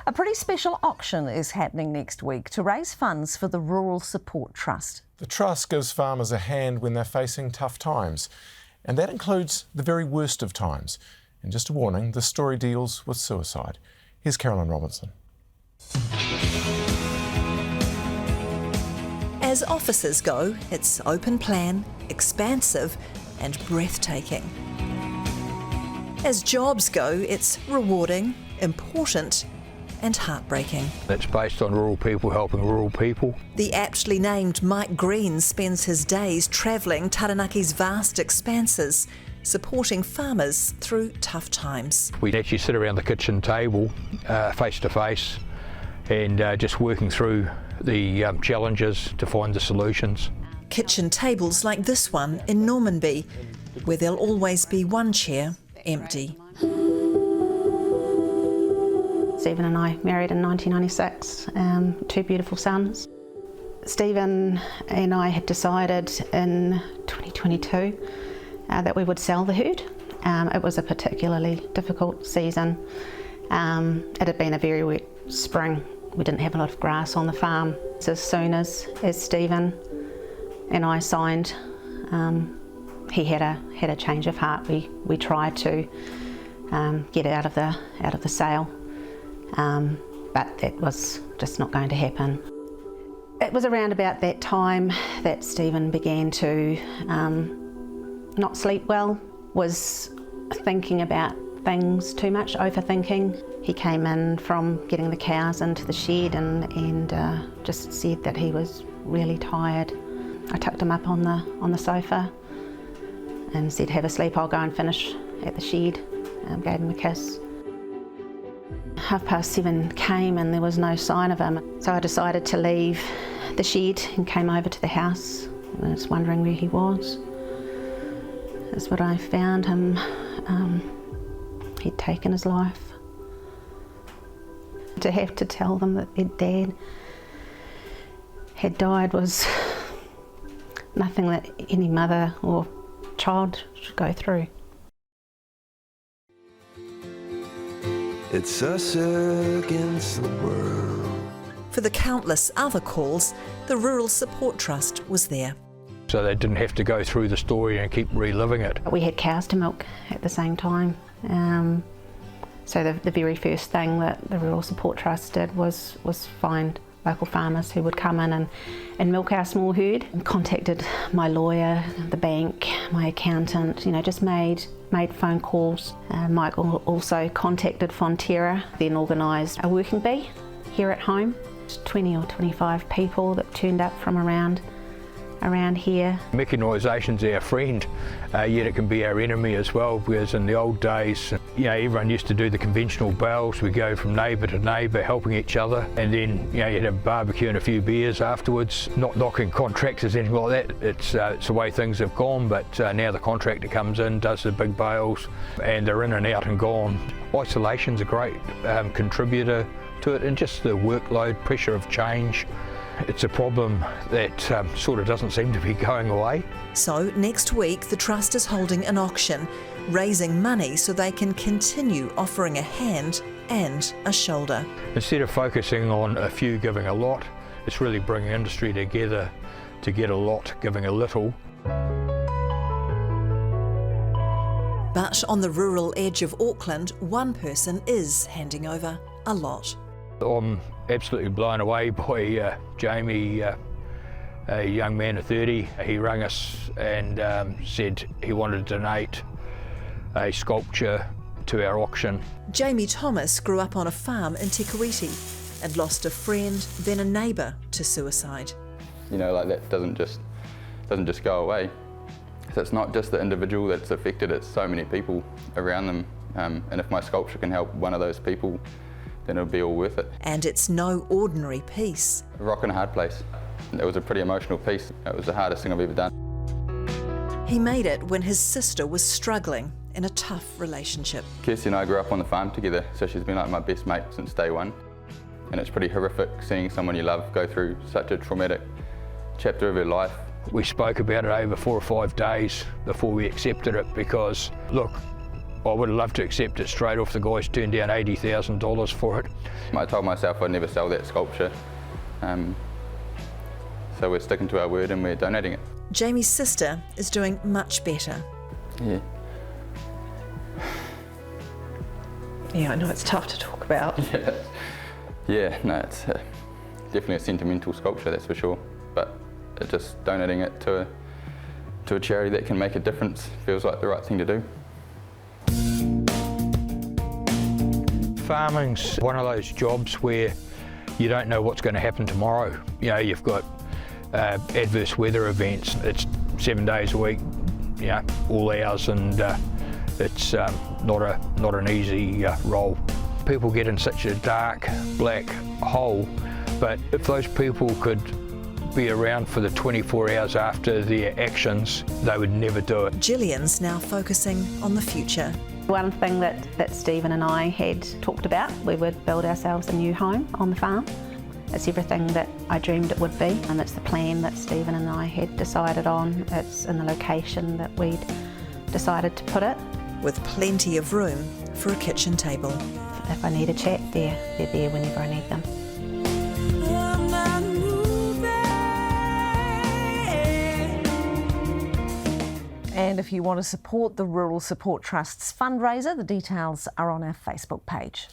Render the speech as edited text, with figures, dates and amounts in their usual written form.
A pretty special auction is happening next week to raise funds for the Rural Support Trust. The Trust gives farmers a hand when they're facing tough times, and that includes the very worst of times. And just a warning, this story deals with suicide. Here's Carolyn Robinson. As offices go, it's open plan, expansive and breathtaking. As jobs go, it's rewarding, important and heartbreaking. It's based on rural people helping rural people. The aptly named Mike Green spends his days travelling Taranaki's vast expanses, supporting farmers through tough times. We actually sit around the kitchen table face to face and just working through the challenges to find the solutions. Kitchen tables like this one in Normanby, where there'll always be one chair empty. Stephen and I married in 1996, two beautiful sons. Stephen and I had decided in 2022 that we would sell the herd. It was a particularly difficult season. It had been a very wet spring. We didn't have a lot of grass on the farm. So as soon as Stephen and I signed, he had a change of heart. We tried to get out of the sale, but that was just not going to happen. It was around about that time that Stephen began to not sleep well, was thinking about things too much, overthinking. He came in from getting the cows into the shed and just said that he was really tired. I tucked him up on the sofa and said, have a sleep, I'll go and finish at the shed. Gave him a kiss. 7:30 came and there was no sign of him. So I decided to leave the shed and came over to the house. I was wondering where he was. That's what I found him. He'd taken his life. To have to tell them that their dad had died was nothing that any mother or child should go through. It's us against the world. For the countless other calls, the Rural Support Trust was there. So they didn't have to go through the story and keep reliving it. We had cows to milk at the same time. So the very first thing that the Rural Support Trust did was find local farmers who would come in and milk our small herd. And contacted my lawyer, the bank, my accountant, just made phone calls. Mike also contacted Fonterra, then organised a working bee here at home. 20 or 25 people that turned up from around here. Mechanisation's our friend, yet it can be our enemy as well, because in the old days, everyone used to do the conventional bales. We go from neighbour to neighbour, helping each other, and then you'd have a barbecue and a few beers afterwards. Not knocking contractors, anything like that. It's the way things have gone, but now the contractor comes in, does the big bales, and they're in and out and gone. Isolation's a great contributor to it, and just the workload, pressure of change. It's a problem that sort of doesn't seem to be going away. So next week the Trust is holding an auction, raising money so they can continue offering a hand and a shoulder. Instead of focusing on a few giving a lot, it's really bringing industry together to get a lot, giving a little. But on the rural edge of Auckland, one person is handing over a lot. I'm absolutely blown away by Jamie, a young man of 30. He rang us and said he wanted to donate a sculpture to our auction. Jamie Thomas grew up on a farm in Te Kuiti and lost a friend, then a neighbour to suicide. That doesn't just go away. So it's not just the individual that's affected, it's so many people around them. And if my sculpture can help one of those people, then it'll be all worth it. And it's no ordinary piece. A rock and a hard place. It was a pretty emotional piece. It was the hardest thing I've ever done. He made it when his sister was struggling in a tough relationship. Kirsty and I grew up on the farm together, so she's been like my best mate since day one. And it's pretty horrific seeing someone you love go through such a traumatic chapter of her life. We spoke about it over 4 or 5 days before we accepted it because, look, I would have loved to accept it straight off. The guys turned down $80,000 for it. I told myself I'd never sell that sculpture, so we're sticking to our word and we're donating it. Jamie's sister is doing much better. Yeah. Yeah, I know it's tough to talk about. Yeah, no, it's definitely a sentimental sculpture, that's for sure. But just donating it to a charity that can make a difference feels like the right thing to do. Farming's one of those jobs where you don't know what's going to happen tomorrow. You know, you've got adverse weather events. It's 7 days a week, you know, all hours, and it's not an easy role. People get in such a dark, black hole, but if those people could be around for the 24 hours after their actions, they would never do it. Gillian's now focusing on the future. One thing that Stephen and I had talked about, we would build ourselves a new home on the farm. It's everything that I dreamed it would be, and it's the plan that Stephen and I had decided on. It's in the location that we'd decided to put it. With plenty of room for a kitchen table. If I need a chat, they're there whenever I need them. And if you want to support the Rural Support Trust's fundraiser, the details are on our Facebook page.